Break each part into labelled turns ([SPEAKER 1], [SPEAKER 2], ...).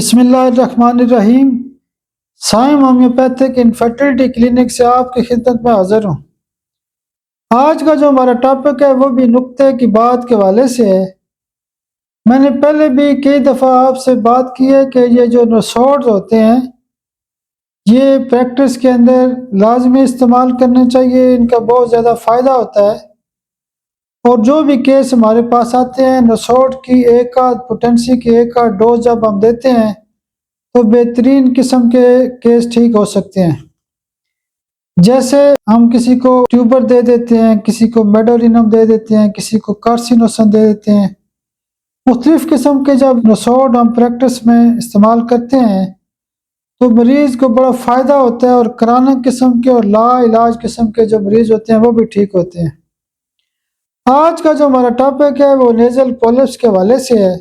[SPEAKER 1] بسم اللہ الرحمن الرحیم۔ سائم ہومیوپیتھک انفرٹیلٹی کلینک سے آپ کی خدمت میں حاضر ہوں۔ آج کا جو ہمارا ٹاپک ہے وہ بھی نقطے کی بات کے حوالے سے ہے۔ میں نے پہلے بھی کئی دفعہ آپ سے بات کی ہے کہ یہ جو نسوڑز ہوتے ہیں یہ پریکٹس کے اندر لازمی استعمال کرنے چاہیے، ان کا بہت زیادہ فائدہ ہوتا ہے۔ اور جو بھی کیس ہمارے پاس آتے ہیں نسوڑ کی ایک آدھ پوٹینسی کی ایک آدھ ڈوز جب ہم دیتے ہیں تو بہترین قسم کے کیس ٹھیک ہو سکتے ہیں۔ جیسے ہم کسی کو ٹیوبر دے دیتے ہیں، کسی کو میڈورینم دے دیتے ہیں، کسی کو کارسینوسن دے دیتے ہیں۔ مختلف قسم کے جب نسوڑ ہم پریکٹس میں استعمال کرتے ہیں تو مریض کو بڑا فائدہ ہوتا ہے، اور کرونک قسم کے اور لا علاج قسم کے جو مریض ہوتے ہیں وہ بھی ٹھیک ہوتے ہیں۔ آج کا جو ہمارا ٹاپک ہے وہ نیزل پولپس کے حوالے سے ہے۔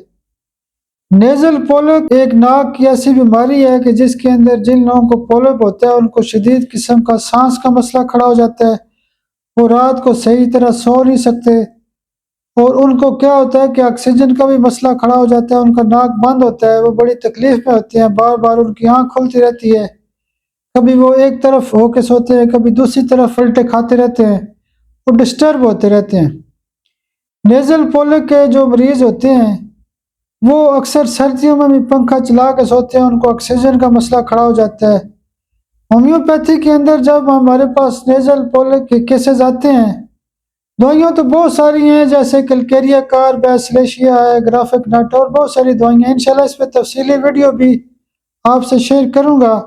[SPEAKER 1] نیزل پولپ ایک ناک کی ایسی بیماری ہے کہ جس کے اندر جن لوگوں کو پولپ ہوتا ہے ان کو شدید قسم کا سانس کا مسئلہ کھڑا ہو جاتا ہے، وہ رات کو صحیح طرح سو نہیں سکتے، اور ان کو کیا ہوتا ہے کہ آکسیجن کا بھی مسئلہ کھڑا ہو جاتا ہے، ان کا ناک بند ہوتا ہے، وہ بڑی تکلیف میں ہوتے ہیں، بار بار ان کی آنکھ کھلتی رہتی ہے، کبھی وہ ایک طرف ہو کے سوتے ہیں، کبھی دوسری طرف الٹے کھاتے رہتے ہیں، وہ ڈسٹرب ہوتے رہتے ہیں۔ نیزل پولپ کے جو مریض ہوتے ہیں وہ اکثر سردیوں میں بھی پنکھا چلا کے سوتے ہیں، ان کو آکسیجن کا مسئلہ کھڑا ہو جاتا ہے۔ ہومیوپیتھی کے اندر جب ہمارے پاس نیزل پولپ کے کیسز آتے ہیں، دوائیاں تو بہت ساری ہیں، جیسے کلکیریا کار، بیسلیشیا ہے، گرافک نٹ اور بہت ساری دوائیاں ہیں۔ انشاءاللہ اس پہ تفصیلی ویڈیو بھی آپ سے شیئر کروں گا،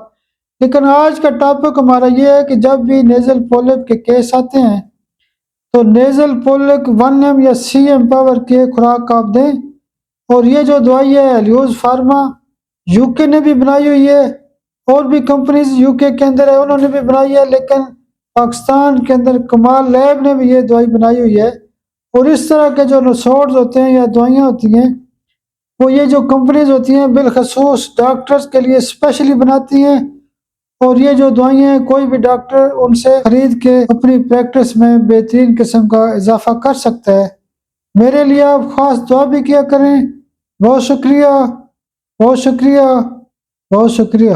[SPEAKER 1] لیکن آج کا ٹاپک ہمارا یہ ہے کہ جب بھی نیزل پولپ کے کیس آتے ہیں تو نیزل پولپ 1 یا سی ایم پاور کی ایک خوراک آپ دیں۔ اور یہ جو دوائی ہے ایلیوز فارما UK نے بھی بنائی ہوئی ہے، اور بھی کمپنیز UK کے اندر ہے انہوں نے بھی بنائی ہے، لیکن پاکستان کے اندر کمال لیب نے بھی یہ دوائی بنائی ہوئی ہے۔ اور اس طرح کے جو نسوڑز ہوتے ہیں یا دوائیاں ہوتی ہیں وہ یہ جو کمپنیز ہوتی ہیں بالخصوص ڈاکٹرز کے لیے اسپیشلی بناتی ہیں، اور یہ جو دوائیاں ہیں کوئی بھی ڈاکٹر ان سے خرید کے اپنی پریکٹس میں بہترین قسم کا اضافہ کر سکتا ہے۔ میرے لیے آپ خاص دعا بھی کیا کریں۔ بہت شکریہ، بہت شکریہ، بہت شکریہ۔